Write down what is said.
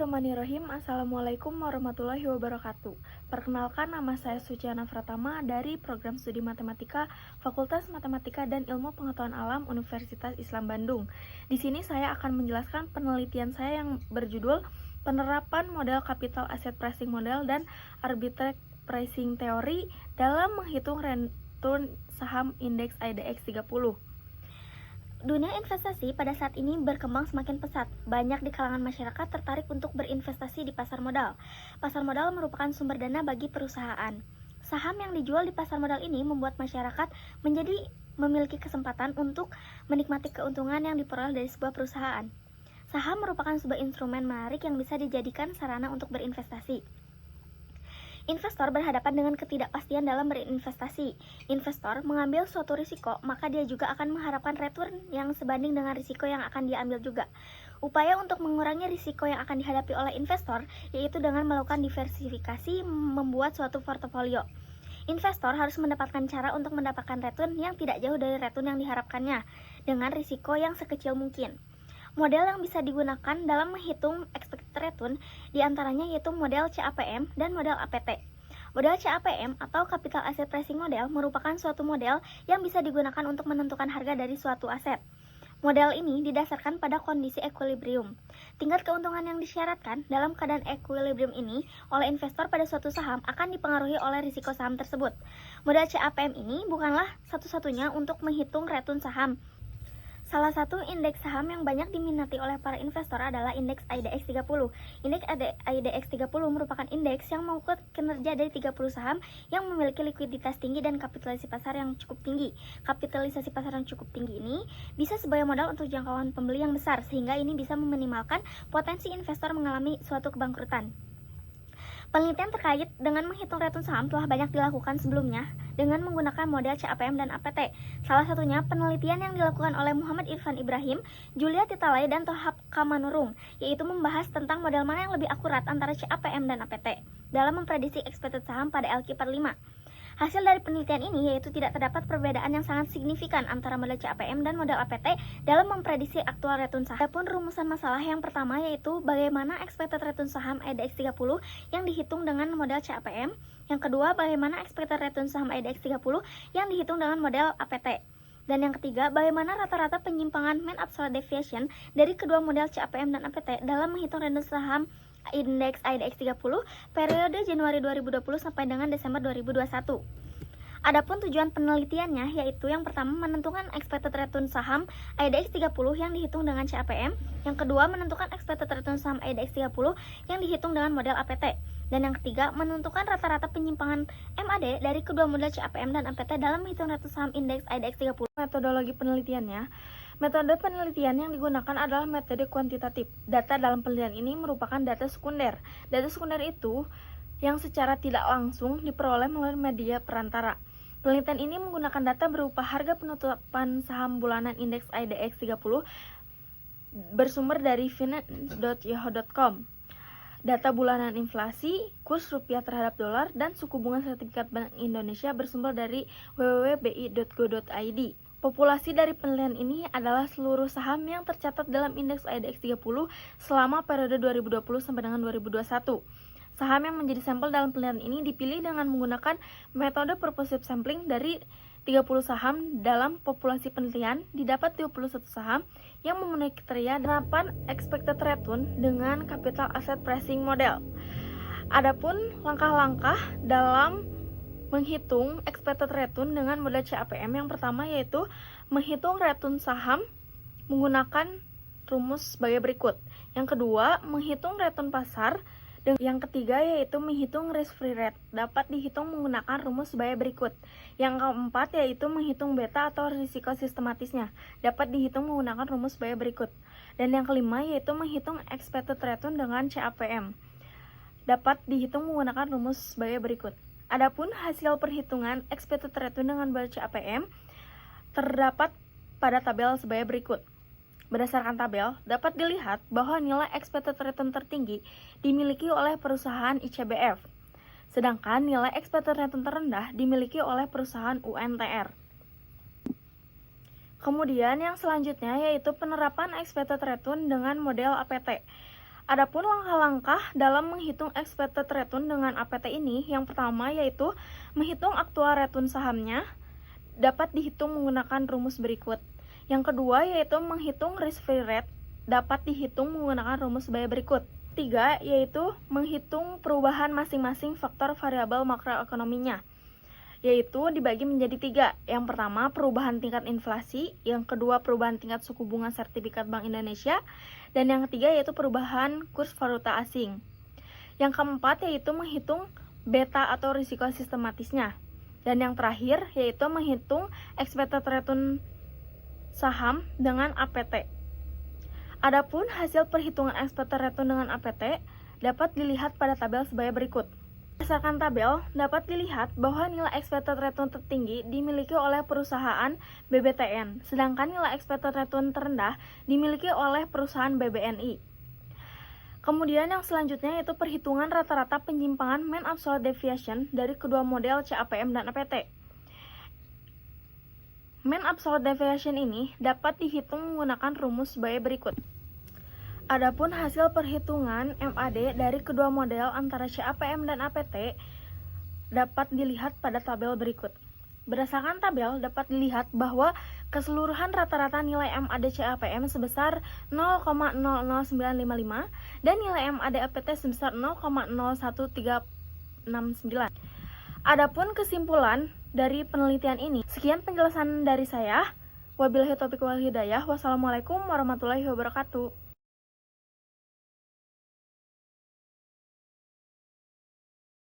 Bismillahirrahmanirrahim. Assalamualaikum warahmatullahi wabarakatuh. Perkenalkan, nama saya Suciana Pratama dari Program Studi Matematika Fakultas Matematika dan Ilmu Pengetahuan Alam Universitas Islam Bandung. Di sini saya akan menjelaskan penelitian saya yang berjudul Penerapan Model Capital Asset Pricing Model dan Arbitrage Pricing Theory dalam menghitung return saham indeks IDX 30. Dunia investasi pada saat ini berkembang semakin pesat. Banyak di kalangan masyarakat tertarik untuk berinvestasi di pasar modal. Pasar modal merupakan sumber dana bagi perusahaan. Saham yang dijual di pasar modal ini membuat masyarakat menjadi memiliki kesempatan untuk menikmati keuntungan yang diperoleh dari sebuah perusahaan. Saham merupakan sebuah instrumen menarik yang bisa dijadikan sarana untuk berinvestasi. Investor berhadapan dengan ketidakpastian dalam berinvestasi. Investor mengambil suatu risiko, maka dia juga akan mengharapkan return yang sebanding dengan risiko yang akan dia ambil juga. Upaya untuk mengurangi risiko yang akan dihadapi oleh investor yaitu dengan melakukan diversifikasi, membuat suatu portofolio. Investor harus mendapatkan cara untuk mendapatkan return yang tidak jauh dari return yang diharapkannya, dengan risiko yang sekecil mungkin. Model yang bisa digunakan dalam menghitung expected return diantaranya yaitu model CAPM dan model APT. Model CAPM atau Capital Asset Pricing Model merupakan suatu model yang bisa digunakan untuk menentukan harga dari suatu aset. Model ini didasarkan pada kondisi equilibrium. Tingkat keuntungan yang disyaratkan dalam keadaan equilibrium ini oleh investor pada suatu saham akan dipengaruhi oleh risiko saham tersebut. Model CAPM ini bukanlah satu-satunya untuk menghitung return saham. Salah satu indeks saham yang banyak diminati oleh para investor adalah indeks IDX 30. Indeks IDX 30 merupakan indeks yang mengukur kinerja dari 30 saham yang memiliki likuiditas tinggi dan kapitalisasi pasar yang cukup tinggi. Kapitalisasi pasar yang cukup tinggi ini bisa sebagai modal untuk jangkauan pembeli yang besar, sehingga ini bisa meminimalkan potensi investor mengalami suatu kebangkrutan. Penelitian terkait dengan menghitung return saham telah banyak dilakukan sebelumnya dengan menggunakan model CAPM dan APT. Salah satunya penelitian yang dilakukan oleh Muhammad Irfan Ibrahim, Julia Titalay, dan Tohab Kamanurung, yaitu membahas tentang model mana yang lebih akurat antara CAPM dan APT dalam memprediksi expected saham pada LQ45. Hasil dari penelitian ini yaitu tidak terdapat perbedaan yang sangat signifikan antara model CAPM dan model APT dalam memprediksi aktual return saham. Adapun rumusan masalah yang pertama yaitu bagaimana expected return saham IDX 30 yang dihitung dengan model CAPM. Yang kedua, bagaimana expected return saham IDX 30 yang dihitung dengan model APT. Dan yang ketiga, bagaimana rata-rata penyimpangan mean absolute deviation dari kedua model CAPM dan APT dalam menghitung return saham indeks IDX 30 periode Januari 2020 sampai dengan Desember 2021. Adapun tujuan penelitiannya yaitu yang pertama menentukan expected return saham IDX 30 yang dihitung dengan CAPM, yang kedua menentukan expected return saham IDX 30 yang dihitung dengan model APT, dan yang ketiga menentukan rata-rata penyimpangan MAD dari kedua model CAPM dan APT dalam menghitung return saham indeks IDX 30. Metodologi penelitiannya. Metode penelitian yang digunakan adalah metode kuantitatif. Data dalam penelitian ini merupakan data sekunder. Data sekunder itu yang secara tidak langsung diperoleh melalui media perantara. Penelitian ini menggunakan data berupa harga penutupan saham bulanan indeks IDX 30 bersumber dari finance.yahoo.com. Data bulanan inflasi, kurs rupiah terhadap dolar, dan suku bunga sertifikat Bank Indonesia bersumber dari www.bi.go.id. Populasi dari penelitian ini adalah seluruh saham yang tercatat dalam indeks IDX 30 selama periode 2020 sampai dengan 2021. Saham yang menjadi sampel dalam penelitian ini dipilih dengan menggunakan metode purposive sampling dari 30 saham dalam populasi penelitian, didapat 21 saham yang memenuhi kriteria penerapan expected return dengan capital asset pricing model. Adapun langkah-langkah dalam menghitung expected return dengan model CAPM yang pertama yaitu menghitung return saham menggunakan rumus sebagai berikut. Yang kedua, menghitung return pasar. Dan yang ketiga yaitu menghitung risk-free rate, dapat dihitung menggunakan rumus sebagai berikut. Yang keempat yaitu menghitung beta atau risiko sistematisnya, dapat dihitung menggunakan rumus sebagai berikut. Dan yang kelima yaitu menghitung expected return dengan CAPM, dapat dihitung menggunakan rumus sebagai berikut. Adapun hasil perhitungan expected return dengan model CAPM terdapat pada tabel sebagai berikut. Berdasarkan tabel, dapat dilihat bahwa nilai expected return tertinggi dimiliki oleh perusahaan ICBF, sedangkan nilai expected return terendah dimiliki oleh perusahaan UNTR. Kemudian yang selanjutnya yaitu penerapan expected return dengan model APT. Adapun langkah-langkah dalam menghitung expected return dengan APT ini, yang pertama yaitu menghitung aktual return sahamnya dapat dihitung menggunakan rumus berikut. Yang kedua yaitu menghitung risk-free rate dapat dihitung menggunakan rumus sebagai berikut. Tiga yaitu menghitung perubahan masing-masing faktor variabel makroekonominya, yaitu dibagi menjadi tiga. Yang pertama perubahan tingkat inflasi, yang kedua perubahan tingkat suku bunga sertifikat Bank Indonesia, dan yang ketiga yaitu perubahan kurs valuta asing. Yang keempat yaitu menghitung beta atau risiko sistematisnya. Dan yang terakhir yaitu menghitung expected return saham dengan APT. Adapun hasil perhitungan expected return dengan APT dapat dilihat pada tabel sebagai berikut. Berdasarkan tabel, dapat dilihat bahwa nilai expected return tertinggi dimiliki oleh perusahaan BBTN, sedangkan nilai expected return terendah dimiliki oleh perusahaan BBNI. Kemudian yang selanjutnya yaitu perhitungan rata-rata penyimpangan mean absolute deviation dari kedua model CAPM dan APT. Mean absolute deviation ini dapat dihitung menggunakan rumus sebagai berikut. Adapun hasil perhitungan MAD dari kedua model antara CAPM dan APT dapat dilihat pada tabel berikut. Berdasarkan tabel dapat dilihat bahwa keseluruhan rata-rata nilai MAD CAPM sebesar 0,00955 dan nilai MAD APT sebesar 0,01369. Adapun kesimpulan dari penelitian ini, sekian penjelasan dari saya. Wabillahi taufiq wal hidayah. Wassalamualaikum warahmatullahi wabarakatuh.